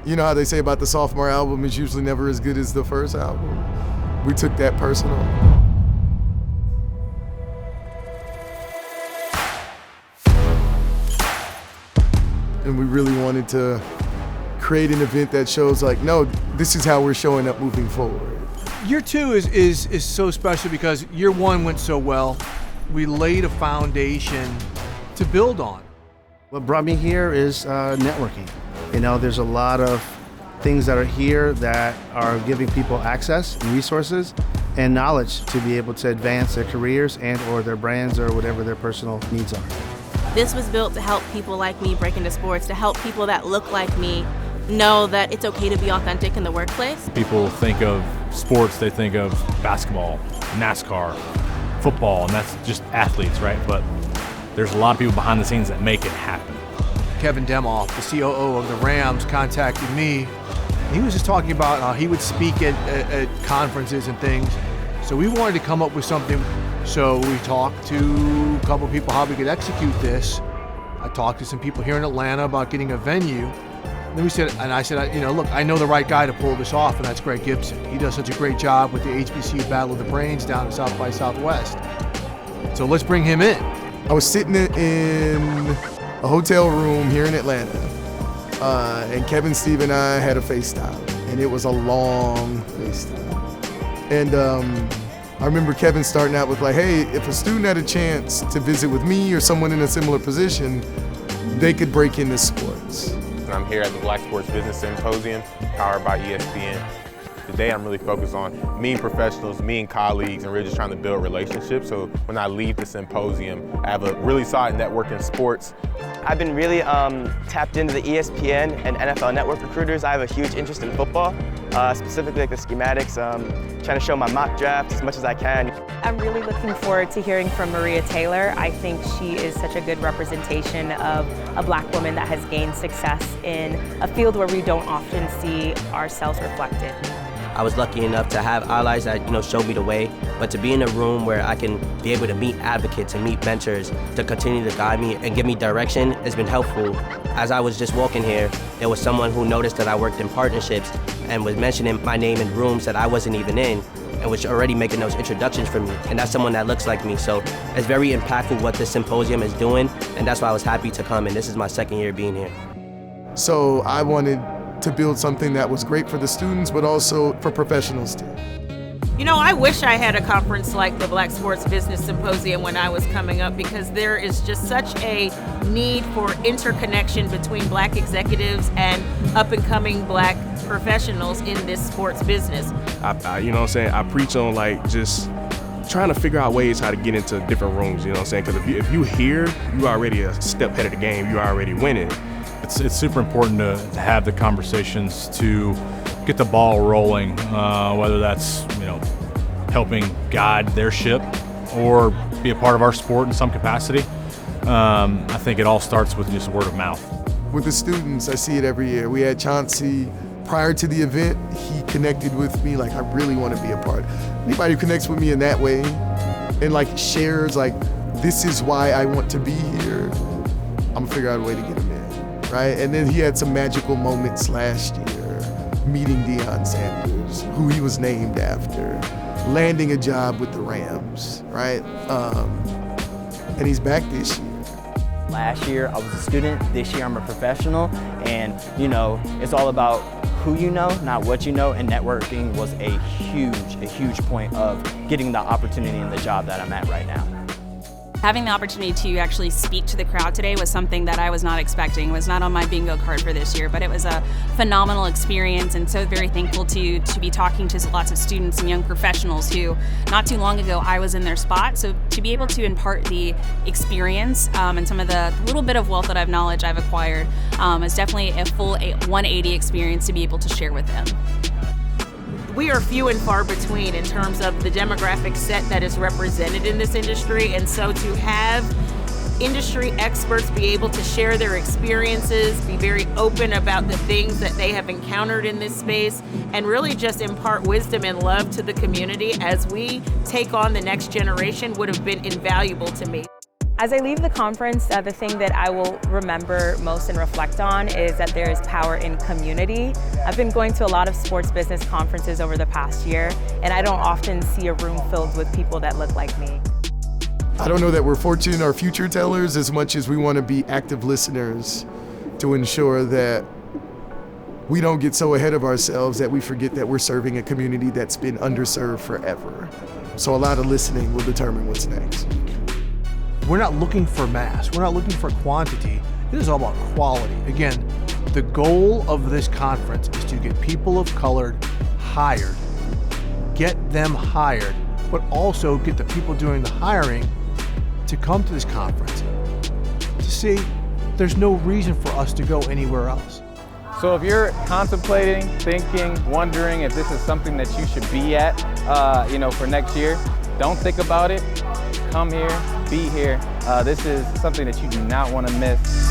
You know how they say about the sophomore album is usually never as good as the first album? We took that personal. And we really wanted to create an event that shows like, no, this is how we're showing up moving forward. Year 2 is so special because year 1 went so well. We laid a foundation to build on. What brought me here is networking. You know, there's a lot of things that are here that are giving people access and resources and knowledge to be able to advance their careers and or their brands or whatever their personal needs are. This was built to help people like me break into sports, to help people that look like me know that it's okay to be authentic in the workplace. People think of sports, they think of basketball, NASCAR, football, and that's just athletes, right? But there's a lot of people behind the scenes that make it happen. Kevin Demoff, the COO of the Rams, contacted me. He was just talking about how he would speak at conferences and things. So we wanted to come up with something. So we talked to a couple of people how we could execute this. I talked to some people here in Atlanta about getting a venue. And I said, you know, look, I know the right guy to pull this off, and that's Greg Gibson. He does such a great job with the HBCU Battle of the Brains down in South by Southwest. So let's bring him in. I was sitting in a hotel room here in Atlanta, and Kevin, Steve, and I had a FaceTime, and it was a long FaceTime. And I remember Kevin starting out with like, hey, if a student had a chance to visit with me or someone in a similar position, they could break into sports. I'm here at the Black Sports Business Symposium, powered by ESPN. Today I'm really focused on meeting professionals, meeting colleagues, and really just trying to build relationships. So when I leave the symposium, I have a really solid network in sports. I've been really tapped into the ESPN and NFL network recruiters. I have a huge interest in football, specifically like the schematics, trying to show my mock draft as much as I can. I'm really looking forward to hearing from Maria Taylor. I think she is such a good representation of a Black woman that has gained success in a field where we don't often see ourselves reflected. I was lucky enough to have allies that, showed me the way, but to be in a room where I can be able to meet advocates and meet mentors to continue to guide me and give me direction has been helpful. As I was just walking here, there was someone who noticed that I worked in partnerships and was mentioning my name in rooms that I wasn't even in and was already making those introductions for me. And that's someone that looks like me. So it's very impactful what this symposium is doing, and that's why I was happy to come, and this is my second year being here. So I wanted to build something that was great for the students, but also for professionals too. You know, I wish I had a conference like the Black Sports Business Symposium when I was coming up, because there is just such a need for interconnection between Black executives and up-and-coming Black professionals in this sports business. I preach on just trying to figure out ways how to get into different rooms, because if you here, you already a step ahead of the game, you already winning. It's super important to have the conversations to get the ball rolling, whether that's helping guide their ship or be a part of our sport in some capacity. I think it all starts with just word of mouth. With the students, I see it every year. We had Chauncey prior to the event. He connected with me like, I really want to be a part. Anybody who connects with me in that way and shares this is why I want to be here, I'm gonna figure out a way to get him in, right? And then he had some magical moments last year, meeting Deion Sanders, who he was named after, landing a job with the Rams, right? And he's back this year. Last year I was a student, this year I'm a professional, and it's all about who you know, not what you know, and networking was a huge point of getting the opportunity in the job that I'm at right now. Having the opportunity to actually speak to the crowd today was something that I was not expecting, was not on my bingo card for this year, but it was a phenomenal experience, and so very thankful to be talking to lots of students and young professionals who, not too long ago, I was in their spot. So to be able to impart the experience and some of the little bit of wealth that knowledge I've acquired is definitely a full 180 experience to be able to share with them. We are few and far between in terms of the demographic set that is represented in this industry, and so to have industry experts be able to share their experiences, be very open about the things that they have encountered in this space, and really just impart wisdom and love to the community as we take on the next generation would have been invaluable to me. As I leave the conference, the thing that I will remember most and reflect on is that there is power in community. I've been going to a lot of sports business conferences over the past year, and I don't often see a room filled with people that look like me. I don't know that we're fortune or future tellers as much as we want to be active listeners to ensure that we don't get so ahead of ourselves that we forget that we're serving a community that's been underserved forever. So a lot of listening will determine what's next. We're not looking for mass. We're not looking for quantity. This is all about quality. Again, the goal of this conference is to get people of color hired, get them hired, but also get the people doing the hiring to come to this conference to see there's no reason for us to go anywhere else. So if you're contemplating, thinking, wondering if this is something that you should be at, for next year, don't think about it. Come here, be here. This is something that you do not want to miss.